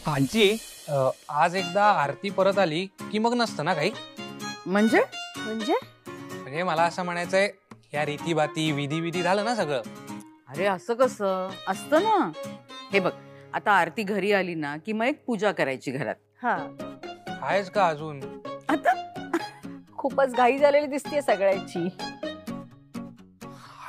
आजी आज एकदा आरती परत आली की मग नसतं ना काही? म्हणजे म्हणजे मला असं म्हणायचंय, या रीतीबाती विधी झालं ना सगळं. अरे असं कसं असतं ना. हे बघ, आता आरती घरी आली ना की मग एक पूजा करायची घरात. हा, आहेच का अजून? आता खूपच घाई झालेली दिसतेय सगळ्याची.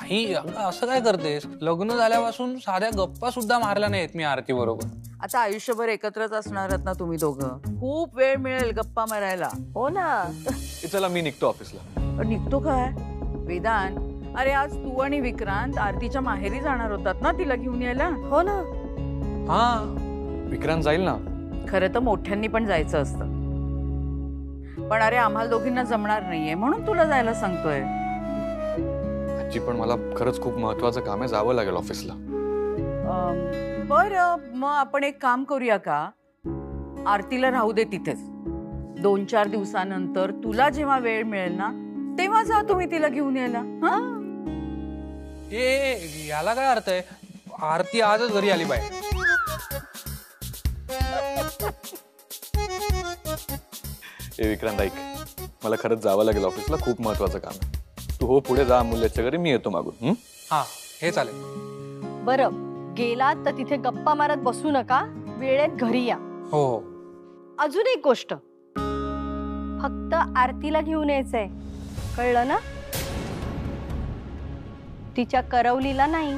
आई असं काय करतेस? लग्न झाल्यापासून साध्या गप्पा सुद्धा मारल्या नाहीत मी आरती बरोबर. आता आयुष्यभर एकत्रच असणार आहात ना तुम्ही दोघं. खूप वेळ मिळेल गप्पा मारायला. हो ना. चला मी निघतो ऑफिसला. पण निघतो काय वेदांत? अरे आज तू आणि विक्रांत आरतीच्या माहेरी जाणार होतात ना तिला घेऊन यायला. हो ना. हा, विक्रांत जाईल ना. खरं तर मोठ्यांनी पण जायचं असतं, पण अरे आम्हाला दोघींना जमणार नाहीये म्हणून तुला जायला सांगतोय. आजी पण मला खरंच खूप महत्त्वाचं काम आहे, जावं लागेल ऑफिसला. बरं मग आपण एक काम करूया का, आरतीला राहू दे तिथेच. 2-4 दिवसानंतर तुला जेव्हा वेळ मिळेल ना तेव्हा जा तुम्ही तिला घेऊन यायला. हा, याला काय अर्थ आहे? आरती आजच घरी आली बाय. विक्रांत ऐक, मला खरंच जावं लागेल ऑफिसला, खूप महत्त्वाचं काम आहे. तू हो पुढे जा अमूल्याच्या घरी, मी येतो मागून. हा हे चालेल. बरं, गेलात तर तिथे गप्पा मारत बसू नका, वेळेत घरी या. हो हो. अजून एक गोष्ट, फक्त आरतीला घेऊन यायचंय, कळलं ना? तिच्या करवलीला नाही.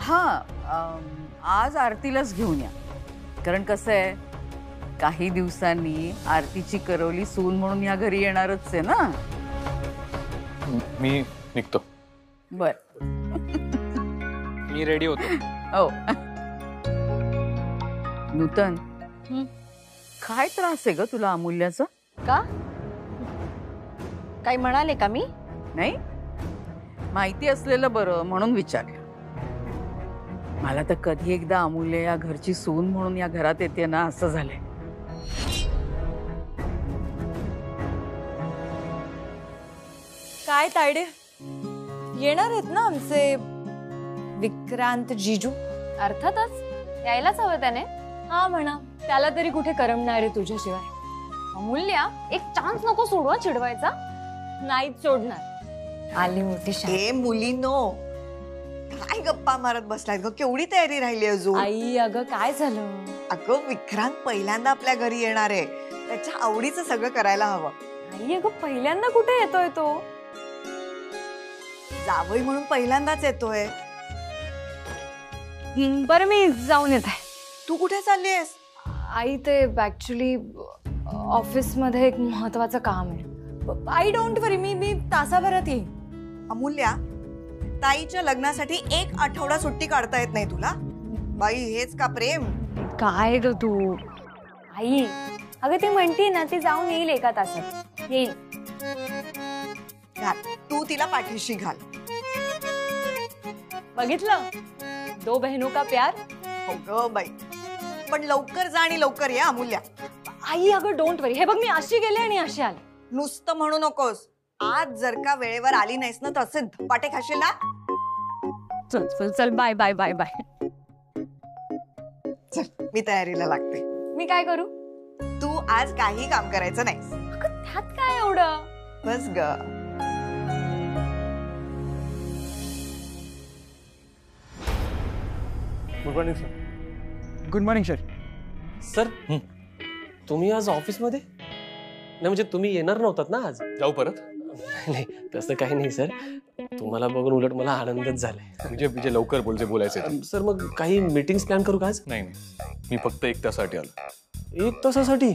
हा, आज आरतीलाच घेऊन या. कारण कसं आहे, काही दिवसांनी आरतीची करवली सून म्हणून या घरी येणारच आहे ना. मी निघतो. बर, मी रेडी होतो. हो. नूतन, काय त्रास आहे ग तुला अमूल्याचा? का? काही म्हणाले का मी? नाही, माहिती असलेलं बरं म्हणून विचारलं. मला तर कधी एकदा अमूल्य या घरची सून म्हणून या घरात येते ना असं झालंय. काय तायडे, येणार आहेत ना आमचे विक्रांत जीजू? अर्थातच यायलाच हवं त्याने. हा म्हणा, त्याला तरी कुठे करमणार आहे तुझ्याशिवाय. अमूल्या, एक चान्स नको सोडवा चिडवायचा. नाहीच सोडणार. आली मोठी ए मुलीनो, काय गप्पा मारत बसलाय ग? केवढी तयारी राहिली अजून? आई अगं काय झालं? अगं विक्रांत पहिल्यांदा आपल्या घरी येणार आहे, त्याच्या आवडीचं सगळं करायला हवं. आई अगं पहिल्यांदा कुठे येतोय तो? जावई म्हणून पहिल्यांदाच येतोय. बरं, मी जाऊन येत आहे. तू कुठे चाललीयस? आई, ते ऍक्च्युली ऑफिस मध्ये एक महत्वाचं काम आहे. आई डोंट वरी, मी तासाभरात येईन. अमूल्या, ताईच्या लग्नासाठी 1 आठवडा सुट्टी काढता येत नाही तुला? बाई, हेच का प्रेम? काय ग तू? आई अगं ती म्हणते ना, ती जाऊन येईल 1 तासात. येईल. घाल, तू तिला पाठीशी घाल. बघितलं, 2 बहनों का प्यार. हो ग बाई, पण लवकर जा आणि लवकर ये अमूल्या. आई अगं डोंट वरी, हे बघ मी अशी गेले आणि अशी आले. नुसतं म्हणू नकोस. आज जर का वेळेवर आली नाहीस ना तर असे धपाटे खाशील ना. चल चल चल, बाय बाय बाय बाय. चल, मी तयारीला लागते. मी काय करू? तू आज काही काम करायचं नाहीस. अगं त्यात काय एवढं? बस ग. Good morning sir. Good morning sir. Sir, तुम्ही आज ऑफिसमध्ये? नाही म्हणजे तुम्ही येणार नव्हतात ना आज? जाऊ परत? नाही तसं काही नाही सर, तुम्हाला बघून उलट मला आनंदच झालाय. म्हणजे लवकर बोल, जे बोलायचं. सर मग काही मीटिंग्स प्लॅन करू का आज? नाही, मी फक्त 1 तासासाठी आलो. 1 तासासाठी?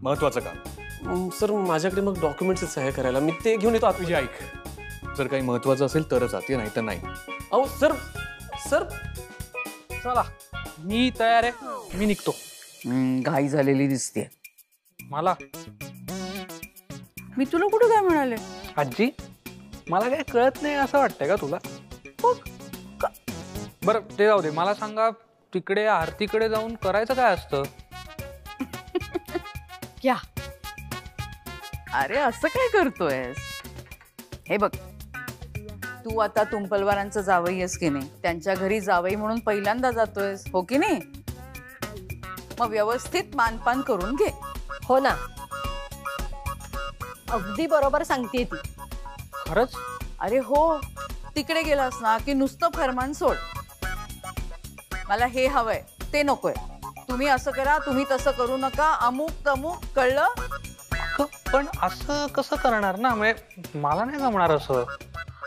महत्वाचं काम. सर माझ्याकडे मग डॉक्युमेंट्स सह्या करायला, मी ते घेऊन येतो. तुझी ऐक, जर काही महत्वाचं असेल तरच आते, नाही तर नाही. अहो सर, सर चला, मी तयार आहे, मी निघतो. घाई झालेली दिसते मला. मी तुला कुठं काय म्हणाले? आजी, मला काय कळत नाही असं वाटतंय का तुला? बरं ते जाऊ दे, मला सांगा, तिकडे आरतीकडे जाऊन करायचं काय असतं? क्या? अरे असं काय करतोयस? हे बघ, तू आता तुंपलवारांचं जावई आहेस की नाही, त्यांच्या घरी जावई म्हणून पहिल्यांदा जातोयस, हो की नाही? मग व्यवस्थित मानपान करून घे. हो ना, अगदी बरोबर सांगतेय ती. खरंच? अरे हो, तिकडे गेलास ना की नुसतं फरमान सोड. मला हे हवंय ते नकोय, तुम्ही असं करा, तुम्ही तसं करू नका, अमुक तमुक, कळलं? पण असं कसं करणार ना, म्हणजे मला नाही जमणार असं.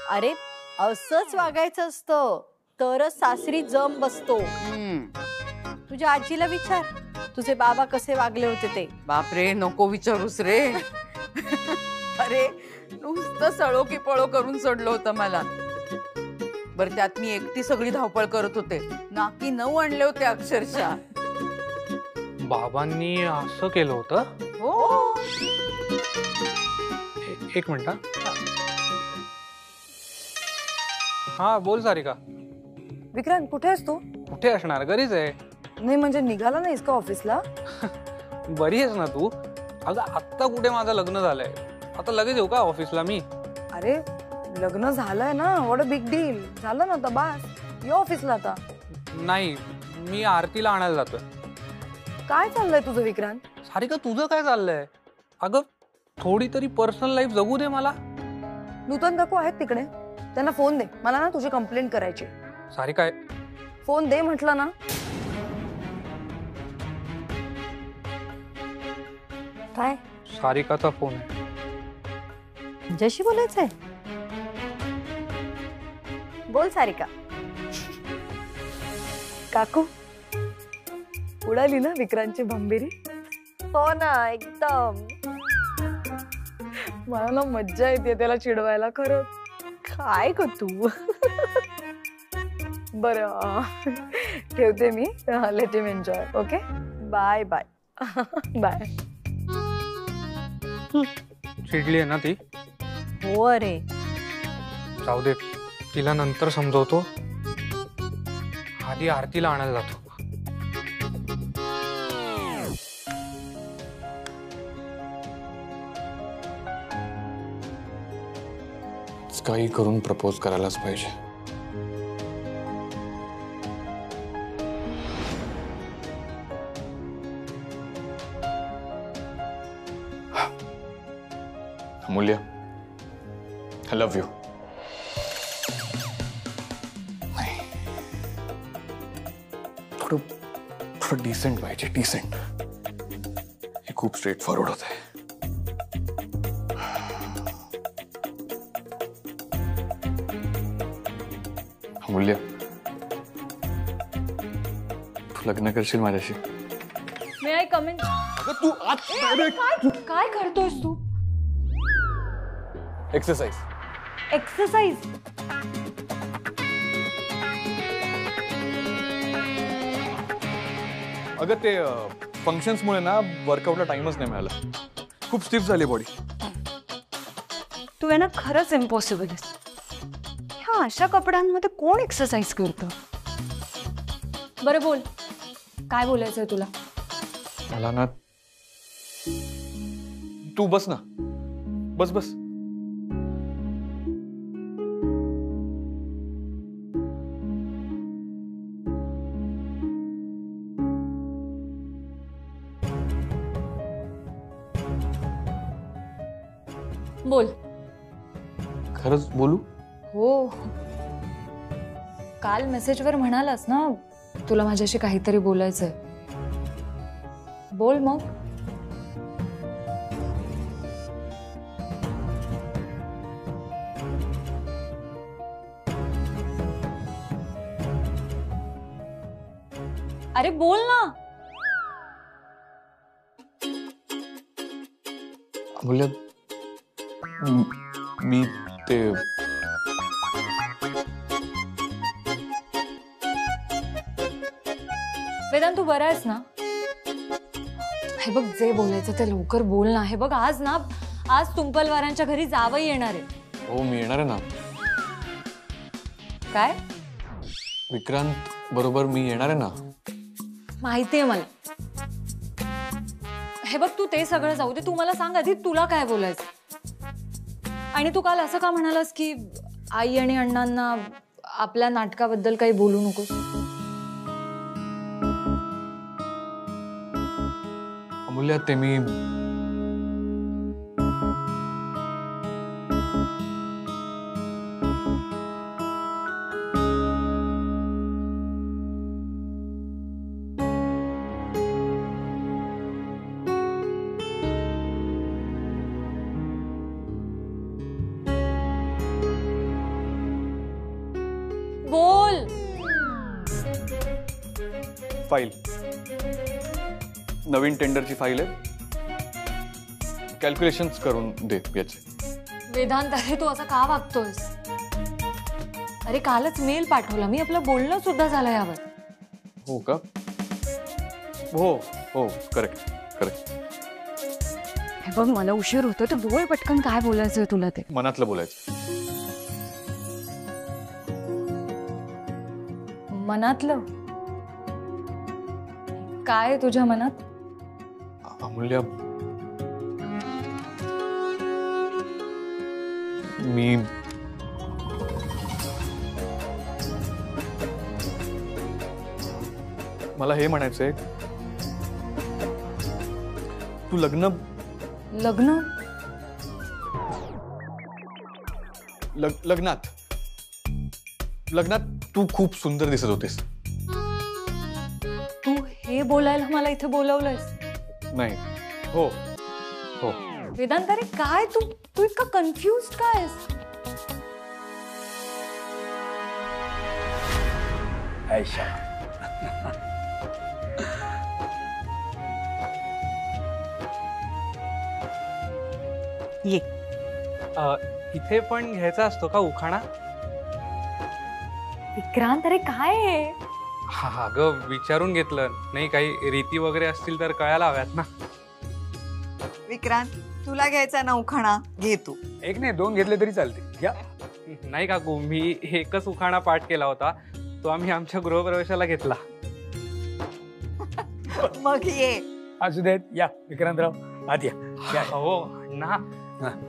अरे असंच वागायचं असतं तरच सासरी जम बसतो. तुझ्या आजीला विचार, तुझे बाबा कसे वागले होते ते. बापरे, नको विचारूस रे. अरे नुसतं सळो की पळो करून सोडलं होतं मला. बरं त्यात मी एकटी सगळी धावपळ करत होते, नाकी 9 आणले होते अक्षरशः. बाबांनी असं केलं होतं? हो. एक मिनिट. हा बोल सारिका. विक्रांत कुठे आहेस तू? कुठे असणार, घरीच आहे. नाही म्हणजे निघाला नाहीस का ऑफिसला? बरी आहेस ना तू? अगं आत्ता कुठे माझं लग्न झालंय, आता लगेच येऊ का ऑफिसला मी? अरे लग्न झालंय ना, व्हॉट अ बिग डील. झालं ना आता, बास ये ऑफिसला आता. नाही, मी आरतीला आणायला जातोय. काय चाललंय तुझं विक्रांत? सारिका तुझं काय चाललंय? अगं थोडी तरी पर्सनल लाईफ जगू दे मला. नूतन काकू आहेत तिकडे, त्यांना फोन दे, मला ना तुझी कंप्लेंट करायची. सारिका फोन दे म्हटलं ना. काय? सारिकाचा फोन आहे. तुझ्याशी बोलायचंय? बोल सारिका. काकू उडाली ना विक्रांतची भंबीरी? हो ना, एकदम. मला ना मज्जा येते त्याला चिडवायला. खरं काय ग तू. बरं ठेवते मी. Let him enjoy. Okay bye bye. Bye. चिडली आहे ना ती? हो अरे, जाऊ दे, तिला नंतर समजवतो. आधी आरतीला आणायला जातो. काही करून प्रपोज करायलाच पाहिजे. अमूल्य, आय लव्ह यू. थोडं डिसेंट पाहिजे, डिसेंट. हे खूप स्ट्रेट फॉरवर्ड होत आहे. अमूल्य, तू लग्न करशील माझ्याशी? मे आय कम इन? तू आज काय करतोयस तू? एक्सरसाइज. एक्सरसाइज? अगं ते फंक्शन्स मुळे ना वर्कआउटला टाइमच नाही मिळाला. खूप स्टिफ झाली बॉडी. तू आहे ना खरंच इम्पॉसिबल आहेस. ह्या अशा कपड्यांमध्ये कोण एक्सरसाइज करतं? बरं बोल, काय बोलायचंय तुला? मला ना, तू बस ना, बस बस. बोल. खरंच बोलू? हो, काल मेसेजवर म्हणालास ना तुला माझ्याशी काहीतरी बोलायचंय. बोल मग. अरे बोल ना. अमूल्य, मी ते वेदांत तू बरा आहेस ना? हे बघ, जे बोलायचं ते लवकर बोल ना. हे बघ, आज तुंपलवारांच्या घरी जावई येणार आहे. हो, मी येणार आहे ना. काय? विक्रांत बरोबर मी येणार आहे ना. माहितीये मला. हे बघ, तू ते सगळं जाऊ दे. तू मला सांग आधी तुला काय बोलायचं. आणि तू काल असं का म्हणालास की आई आणि अण्णांना आपल्या नाटकाबद्दल काही बोलू नकोस. अमूल्य ते मी बोल. फाईल नवीन टेंडरची फाईल आहे. कॅल्क्युलेशन्स करून दे याचे. वेदांत, अरे तू असा का वागतोयस? अरे कालच मेल पाठवला मी, आपलं बोलणं सुद्धा झालं यावर. हो का? हो हो करेक्ट करेक्ट. हे बघ, मला उशीर होतो, तर बोल पटकन काय बोलायचंय तुला ते. मनातलं बोलायचं. मनातलं काय आहे तुझ्या मनात? अमूल्य, मी मला हे म्हणायचंय, तू लग्न लग्नात तू खूप सुंदर दिसत होतेस. तू हे बोलायला मला इथे बोलवलंयस? नाही. हो हो. वेदांत, अरे काय तू इतका कन्फ्युज्ड काय आहेस? आयशा, ये. इथे पण घ्यायचा असतो का उखाणा? विक्रांत, अरे काय आहे? हा ग, विचारून घेतलं. नाही काही रीती वगैरे असतील तर कळायला हव्यात ना. विक्रांत, तुला घ्यायचा ना उखाणा, घे तू. एक नाही 2 घेतले तरी चालते. या. नाही काकू, मी एकच उखाणा पाठ केला होता, तो आम्ही आमच्या गृहप्रवेशाला घेतला. मग ये. असू देत. या विक्रांतराव, आत या. या. हो ना.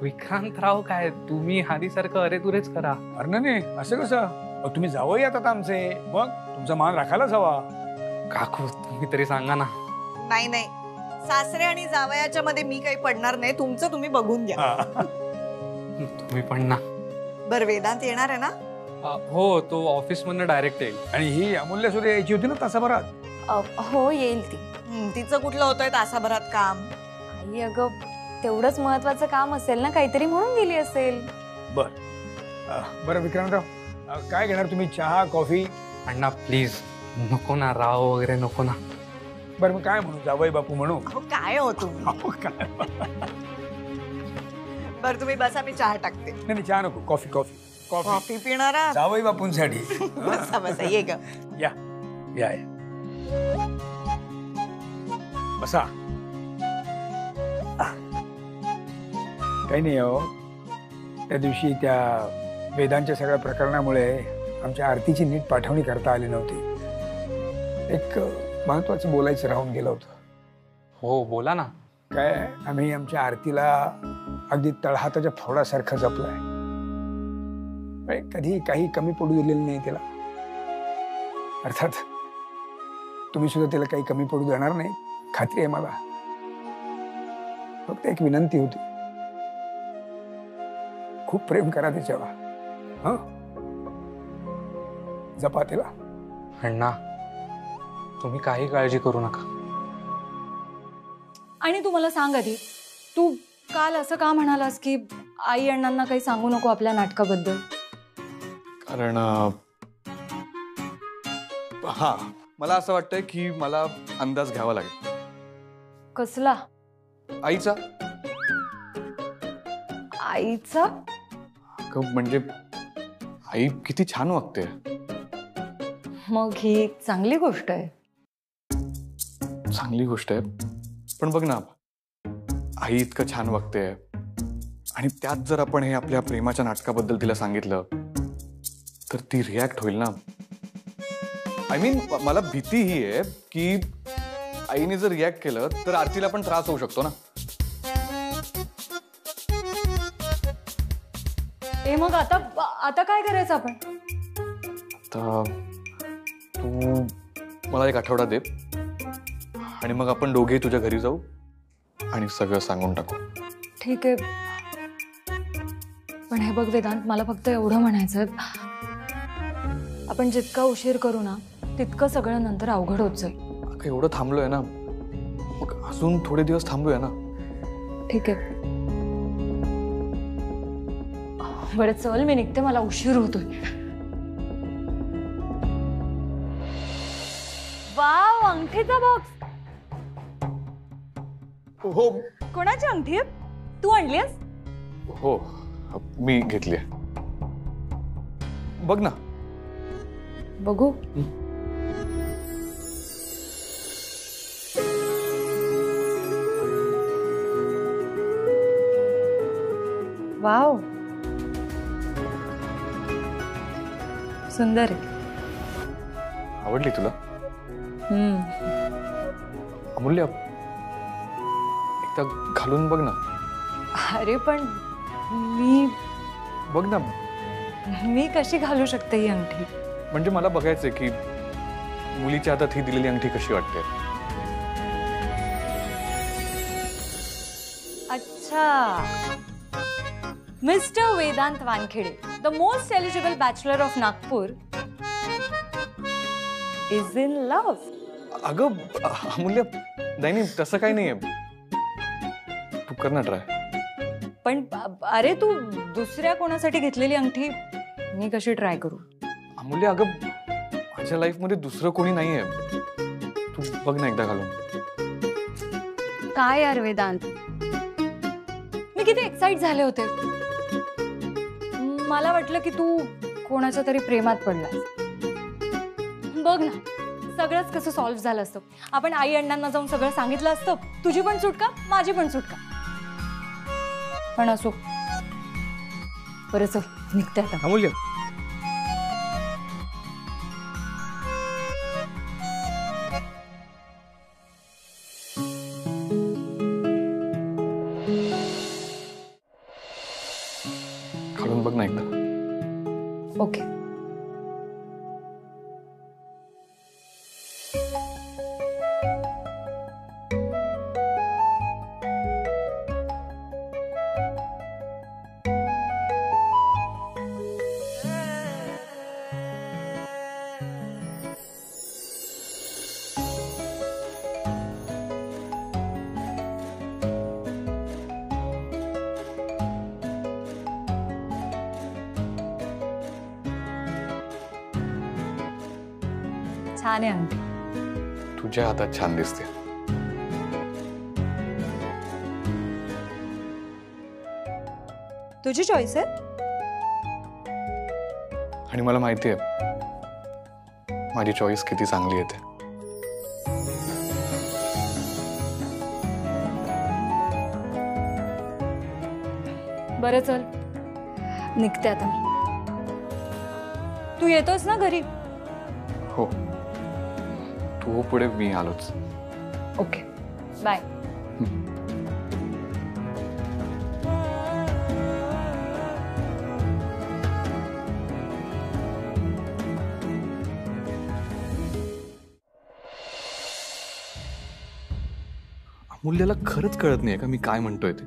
विक्रांतराव काय, तुम्ही आधीसारखं अरे तुरेच करा. अरे नाही, असं कसं? अहो, तुम्ही जावई येतात आमचे, मग तुमचा मान राखायलाच हवा. काकू तुम्ही तरी सांगा ना. नाही नाही, सासरे आणि जावयाच्या मध्ये मी काही पडणार नाही. तुमचं तुम्ही बघून घ्या. तुम्ही पण ना. बर, वेदांत येणार आहे ना? हो, तो ऑफिस मधनं डायरेक्ट येईल. आणि ही अमूल्य सूर्य यायची होती ना तासाभरात. हो, येईल ती. तिचं कुठलं होतंय तासाभरात काम? आई अगं, तेवढंच महत्वाचं काम असेल ना काहीतरी, म्हणून गेली असेल. बरं विक्रांतराव, काय घेणार तुम्ही? चहा, कॉफी? अण्णा प्लीज नको ना, राव वगैरे नको ना. बरं मग काय म्हणू, जावई बापू म्हणू? काय हो तुम्ही? बरं तुम्ही बसा, मी चहा टाकते. नाही चहा नको, कॉफी कॉफी कॉफी. कॉफी पिणारा? जावई बापूंसाठी. बसा बसा, ये ग. या या या. बसा. काही नाही हो, त्या दिवशी त्या वेदांच्या सगळ्या प्रकरणामुळे आमच्या आरतीची नीट पाठवणी करता आली नव्हती. एक महत्वाचं बोलायचं राहून गेलं होतं. हो बोला ना. काय, आम्ही आमच्या आरतीला अगदी तळहाताच्या फोडासारखं जपलंय. कधी काही कमी पडू दिलेलं नाही तिला. अर्थात तुम्ही सुद्धा तिला काही कमी पडू देणार नाही, खात्री आहे मला. फक्त एक विनंती होती, खूप प्रेम करा तिच्यावर. हं, जपा तिला. अण्णा तुम्ही काही काळजी करू नका. आणि तू मला सांग आधी, तू काल असं का म्हणालास की आई अण्णांना काही सांगू नको आपल्या नाटकाबद्दल? कारण हा, मला असं वाटतंय की मला अंदाज घ्यावा लागेल. कसला? आईचा. आईचा? म्हणजे आई किती छान वागते. मग ही चांगली गोष्ट आहे. चांगली गोष्ट आहे, पण बघ ना, आई इतकं छान वागते आणि त्यात जर आपण हे आपल्या प्रेमाच्या नाटकाबद्दल तिला सांगितलं तर ती रिॲक्ट होईल ना. आय मीन, मला भीती ही आहे की आईने जर रिॲक्ट केलं तर आरतीला पण त्रास होऊ शकतो ना. ते मग आता आता काय करायचं आपण? आता तू मला एक आठवडा दे आणि मग आपण दोघे तुझ्या घरी जाऊ आणि सगळं सांगून टाकू. ठीक आहे, पण हे बघ वेदांत, मला फक्त एवढं म्हणायचं, आपण जितका उशीर करू ना तितकं सगळं नंतर अवघड होत जाईल. अगं एवढं थांबलोय ना, मग अजून थोडे दिवस थांबूया ना. ठीक आहे, बरं चल मी निघते, मला उशीर होतोय. वाव, अंगठीचा बॉक्स. हो कोणाची अंगठी आहे? तू आणलीस? हो, मी घेतली. बघ ना. बघू. वाव, सुंदर आहे. आवडली तुला? अमूल्य, एकदा घालून बघ ना. अरे पण मी बघ ना. मी कशी घालू शकते ही अंगठी? म्हणजे मला बघायचंय की मुलीच्या हातात ही दिलेली अंगठी कशी वाटते. अच्छा, mister Vedant Wankhede, the most eligible bachelor of Nagpur, is in love. अगं अमूल्य, नाही तसं काही नाहीये. तू कर ना ट्राय. पण अरे तू दुसऱ्या कोणासाठी घेतलेली अंगठी मी कशी ट्राय करू? अमूल्य, अगं माझ्या लाईफ मध्ये दुसरं कोणी नाहीये. तू बघ ना एकदा घालून. काय यार वेदांत, मी किती एक्साइट झाले होते. मला वाटलं की तू कोणाच्या तरी प्रेमात पडलास. बघ ना, सगळंच कसं सॉल्व्ह झालं असतं. आपण आई अण्णांना जाऊन सगळं सांगितलं असतं. तुझी पण सुटका, माझी पण सुटका. पण असो, बरं चल निघते आता. अमूल्य, घालून बघ ना एकदा. ओके. छान आहे अंगठी. तुझ्या हातात छान दिसते. तुझी चॉईस आहे. आणि मला माहिती आहे माझी चॉईस किती चांगली येते. बरं चल निघते आता मी. तू येतोस ना घरी? हो, तू पुढे, मी आलोच. Okay, bye. अमूल्याला खरंच कळत नाहीये का मी काय म्हणतोय ते?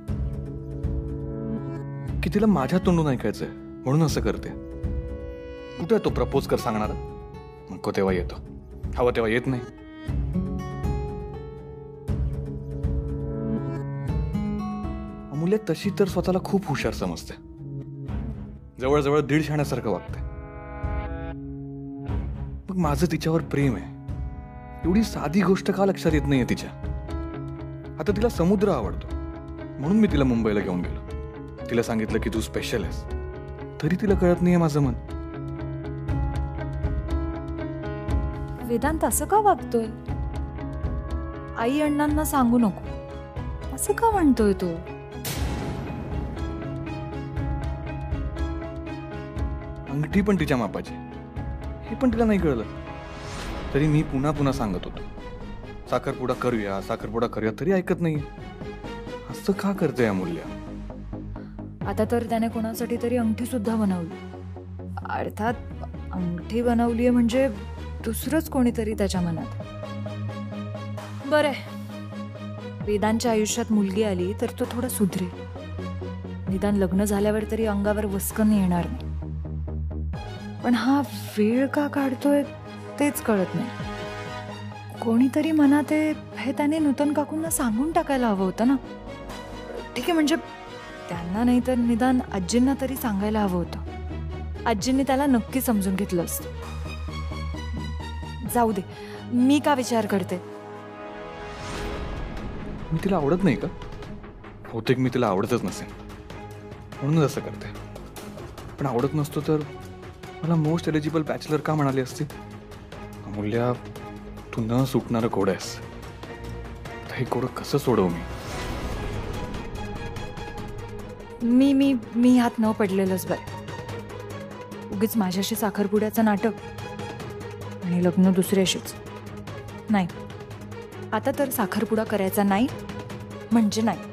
की तिला माझ्या तोंडून ऐकायचंय म्हणून असं करते. कुठे तो प्रपोज कर सांगणारा? नको तेव्हा येतो, हवं तेव्हा येत नाही. अमूल्य तशी तर स्वतःला खूप हुशार समजते. जवळजवळ 1.5 शाण्यासारखं वागते. मग माझं तिच्यावर प्रेम आहे. एवढी साधी गोष्ट का लक्षात येत नाहीये तिच्या? आता तिला समुद्र आवडतो म्हणून मी तिला मुंबईला घेऊन गेलो. तिला सांगितलं की तू स्पेशल आहेस, तरी तिला कळत नाहीये माझं मन. वेदांत असं का वागतोय? आई अण्णांना सांगू नको असं का म्हणतोय तो? अंगठी पण तिच्या मापाची, हे पण तिला नाही कळलं. तरी मी पुन्हा पुन्हा सांगत होतो साखरपुडा करूया, साखरपुडा करूया, तरी ऐकत नाही. असं का करते अमूल्य? आता तर त्याने कोणासाठी तरी अंगठी सुद्धा बनवली. अर्थात अंगठी बनवली म्हणजे दुसरंच कोणीतरी त्याच्या मनात. बरं, वेदांच्या आयुष्यात मुलगी आली तर तो थोडा सुधरेल. निदान लग्न झाल्यावर तरी अंगावर वस्कन येणार नाही. पण हा वेळ का काढतोय तेच कळत नाही. कोणीतरी मनात आहे हे त्याने नूतन काकूंना सांगून टाकायला हवं होतं ना. ठीक आहे, म्हणजे त्यांना नाही तर निदान आजींना तरी सांगायला हवं होतं. आजींनी त्याला नक्की समजून घेतलं असतं. जाऊ दे, मी का विचार करते. मी तिला आवडत नाही का? बहुतेक मी तिला आवडतच नसेल म्हणूनच असं करते. पण आवडत नसतो तर मला मोस्ट एलिजिबल बॅचलर का म्हणाली असती? अमूल्या, तू न सुटणारं कोड आहेस. हे कोड कसं सोडवू मी? मी ह्यात न पडलेलंच बरं. उगीच माझ्याशी साखरपुड्याचं नाटक आणि लग्न दुसऱ्याशीच. नाही, आता तर साखरपुडा करायचा नाही म्हणजे नाही.